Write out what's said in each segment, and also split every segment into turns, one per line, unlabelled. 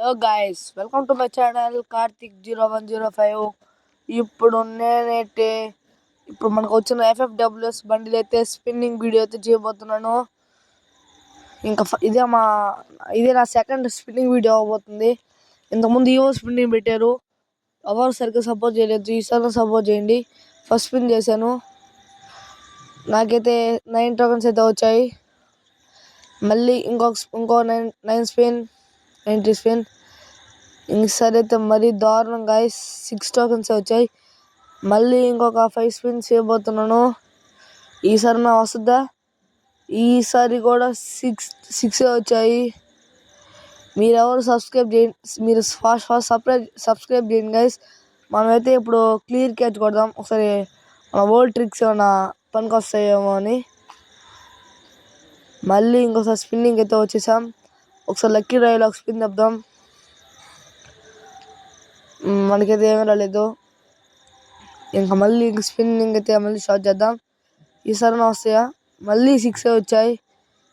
Hello guys, welcome to my channel Karthik 0105. ఇప్పుడు నేనైతే మనకు వచ్చిన FFWS బండిలు అయితే స్పిన్నింగ్ వీడియో అయితే చేయబోతున్నాను. ఇంకా ఇదే నా సెకండ్ స్పిన్నింగ్ వీడియో అవబోతుంది. ఇంతకుముందు ఏవో స్పిన్నింగ్ పెట్టారు, ఎవరు సరిగ్గా సపోర్ట్ చేయలేదు. ఈసారి సపోర్ట్ చేయండి. ఫస్ట్ స్పిన్ చేశాను, నాకైతే 9 టోకెన్స్ అయితే వచ్చాయి. మళ్ళీ ఇంకో 9 స్పిన్ 90 స్పిన్. ఈసారి అయితే మరీ దారుణం గైస్, 6 టోకెన్స్ వచ్చాయి. మళ్ళీ ఇంకొక 5 స్పిన్స్ చేయబోతున్నాను. ఈసారి నా వస్తుందా? ఈసారి కూడా 6 వచ్చాయి. మీరెవరు సబ్స్క్రైబ్ చేయండి, మీరు ఫాస్ట్ సబ్స్క్రైబ్ చేయండి గైస్. మనమైతే ఇప్పుడు క్లియర్ క్యాచ్ కొడదాం ఒకసారి, మన ఓల్డ్ ట్రిక్స్ ఏమైనా పనికి వస్తాయేమో అని. మళ్ళీ ఇంకోసారి స్పిన్నింగ్ అయితే వచ్చేసాం. ఒకసారి లక్కీ డ్రైవ్లో ఒక స్పిన్ చెప్దాం. మనకైతే ఏమీ రాలేదు. ఇంకా మళ్ళీ స్పిన్నింగ్ అయితే మళ్ళీ స్టార్ట్ చేద్దాం. ఈసారి వస్తాయా? మళ్ళీ 6 వచ్చాయి.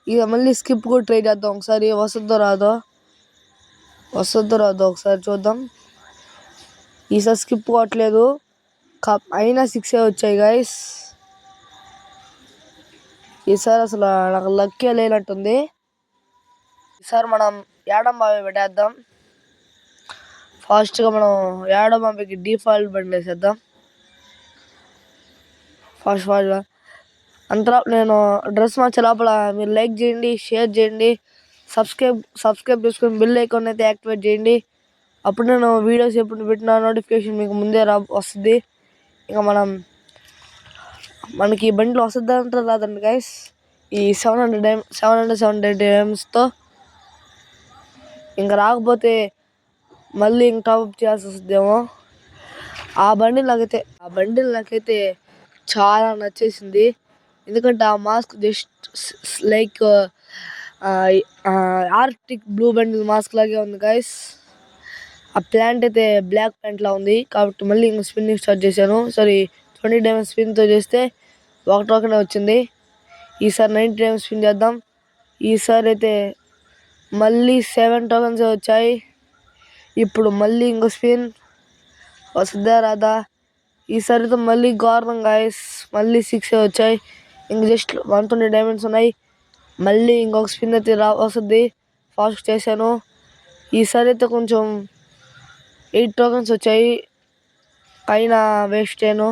ఇక మళ్ళీ స్కిప్ కూడా ట్రై చేద్దాం ఒకసారి, వస్తుందో రాదో ఒకసారి చూద్దాం. ఈసారి స్కిప్ కొట్టలేదు, అయినా 6 వచ్చాయి గైస్. ఈసారి అసలు నాకు లక్కీ లేనట్టుంది. ఈసారి మనం యాడమ్ బావి పెట్టేద్దాం. ఫాస్ట్గా మనం యాడమ్ బావికి డిఫాల్ట్ బండి వేసేద్దాం ఫాస్ట్గా. అంతా నేను డ్రెస్ మార్చే లోపల మీరు లైక్ చేయండి, షేర్ చేయండి, సబ్స్క్రైబ్ చేసుకొని బిల్ ఐకాన్ అయితే యాక్టివేట్ చేయండి. అప్పుడు నేను వీడియోస్ ఎప్పుడు పెట్టిన నోటిఫికేషన్ మీకు ముందే వస్తుంది. ఇంకా మనకి ఈ బండిలో వస్తుంది అంటే రాదండి గైస్. ఈ 770 డైమండ్స్తో ఇంకా రాకపోతే మళ్ళీ ఇంక టాప్అప్ చేయాల్సి వస్తుందేమో. ఆ బండి నాకైతే చాలా నచ్చేసింది. ఎందుకంటే ఆ mask just like Arctic blue bundle mask లాగే ఉంది గైస్. ఆ ప్యాంట్ అయితే బ్లాక్ ప్యాంట్లా ఉంది. కాబట్టి మళ్ళీ ఇంక స్పిన్నింగ్ స్టార్ట్ చేశాను. 20 డైమండ్స్ స్పిన్తో చేస్తే 1 టోకెన్ వచ్చింది. ఈసారి 90 డైమండ్స్ స్పిన్ చేద్దాం. ఈసారి అయితే మళ్ళీ 7 టోకెన్స్ వచ్చాయి. ఇప్పుడు మళ్ళీ ఇంకో స్పిన్ వస్తుందా రాదా? ఈసారి అయితే మళ్ళీ ఘోరం గైస్, మళ్ళీ 6 వచ్చాయి. ఇంక జస్ట్ 120 డైమండ్స్ ఉన్నాయి. మళ్ళీ ఇంకొక స్పిన్ అయితే వస్తుంది. ఫాస్ట్ చేశాను. ఈసారి అయితే కొంచెం 8 టోకెన్స్ వచ్చాయి, అయినా వేస్ట్ అయ్యాను.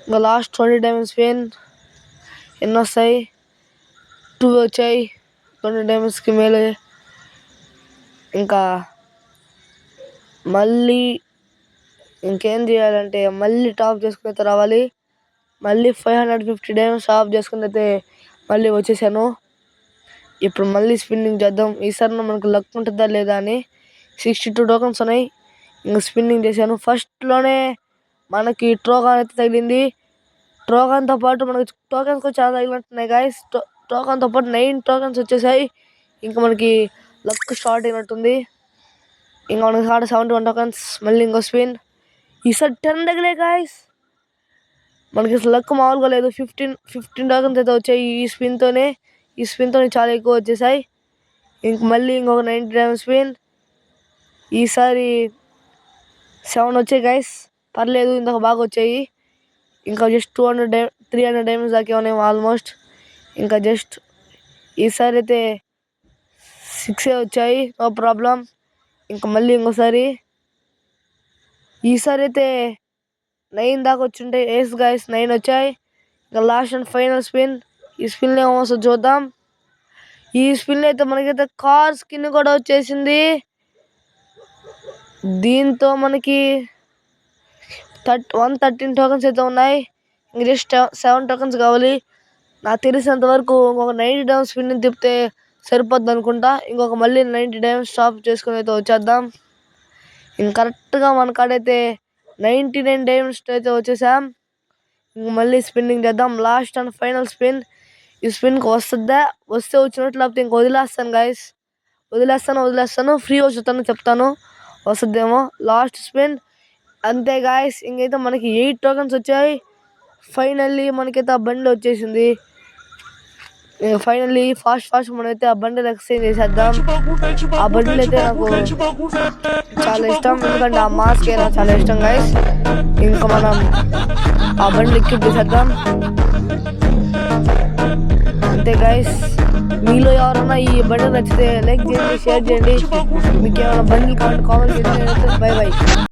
ఇంకా లాస్ట్ 20 డైమండ్స్ స్పిన్ ఎన్ని వస్తాయి? 2 వచ్చాయి 20 డైమండ్స్కి మేలే. ఇంకా మళ్ళీ ఇంకేం చేయాలంటే మళ్ళీ టాప్ చేసుకుని అయితే రావాలి. మళ్ళీ 550 డైమండ్స్ టాప్ చేసుకుని అయితే మళ్ళీ వచ్చేసాను. ఇప్పుడు మళ్ళీ స్పిన్నింగ్ చేద్దాం. ఈసారి మనకు లక్ ఉంటుందా లేదా అని. 62 టోకెన్స్ ఉన్నాయి. ఇంకా స్పిన్నింగ్ చేశాను. ఫస్ట్లోనే మనకి ట్రోగాన్ అయితే తగిలింది. ట్రోగాన్తో పాటు మనకి టోకెన్స్ కూడా చాలా తగిలినట్టున్నాయి గాయస్. టోకెన్తో పాటు 9 టోకెన్స్ వచ్చేసాయి. ఇంకా మనకి లక్ స్టార్ట్ అయినట్టుంది. ఇంకా మనకి 71 టోకెన్స్. మళ్ళీ ఇంకో స్పిన్. ఈసారి 10 తగిలే గాయస్. మనకి అసలు లక్ మామూలుగా లేదు. 15 టోకెన్స్ అయితే వచ్చాయి ఈ స్పిన్తోనే చాలా ఎక్కువ వచ్చేసాయి. మళ్ళీ ఇంకొక 90 డైమండ్స్ స్పిన్. ఈసారి 7 వచ్చాయి గైస్, పర్లేదు, ఇంకొక బాగా వచ్చాయి. ఇంకా జస్ట్ 300 డైమండ్స్ దాకా ఉన్నాయి ఆల్మోస్ట్. ఇంకా జస్ట్ ఈసారి అయితే 6 వచ్చాయి, నో ప్రాబ్లం. ఇంకా మళ్ళీ ఇంకోసారి ఈసారి అయితే 9 దాకా వచ్చింటాయి. ఎస్ గైస్, 9 వచ్చాయి. ఇంకా లాస్ట్ అండ్ ఫైనల్ స్పిన్. ఈ స్పిన్ ఏమొస్తుందో చూద్దాం. ఈ స్పిన్ అయితే మనకైతే కార్ స్కిన్ కూడా వచ్చేసింది. దీంతో మనకి 113 టోకెన్స్ అయితే ఉన్నాయి. ఇంక జస్ట్ 7 టోకెన్స్ కావాలి. నాకు తెలిసినంత వరకు ఇంకొక 90 డైమండ్స్ స్పిన్ తిప్పితే సరిపోద్ది అనుకుంటా. ఇంకొక మళ్ళీ 90 డైమండ్స్ స్టాప్ చేసుకుని అయితే వచ్చేద్దాం. ఇంక కరెక్ట్గా మన కాడైతే 99 డైమండ్స్ అయితే వచ్చేసాం. ఇంక మళ్ళీ స్పిన్నింగ్ చేద్దాం. Last and final spin. ఈ స్పిన్కి వస్తుందా? వస్తే వచ్చినట్లు, లేకపోతే ఇంక వదిలేస్తాను గైస్. వదిలేస్తాను ఫ్రీ వచ్చుతాను చెప్తాను, వస్తుందేమో. Last spin. అంతే గాయస్, ఇంకైతే మనకి 8 టోకెన్స్ వచ్చాయి. ఫైనల్లీ మనకైతే ఆ బండి వచ్చేసింది. ఫైనల్లీ ఫాస్ట్ మనమైతే ఆ బండిల్ ఎక్స్చేంజ్ చేసేద్దాం. ఆ బండిల్ అయితే నాకు చాలా ఇష్టం, ఎందుకంటే ఆ మాస్క్ నాకు చాలా ఇష్టం గైస్. ఇంకా మనం ఆ బండిల్ ఎక్కిప్ చేసేద్దాం అంతే గైస్. మీలో ఎవరైనా ఈ బండిల్ నచ్చితే లైక్ చేయండి, షేర్ చేయండి. మీకు ఏమైనా బండిల్ కామెంట్ చేయండి. By by.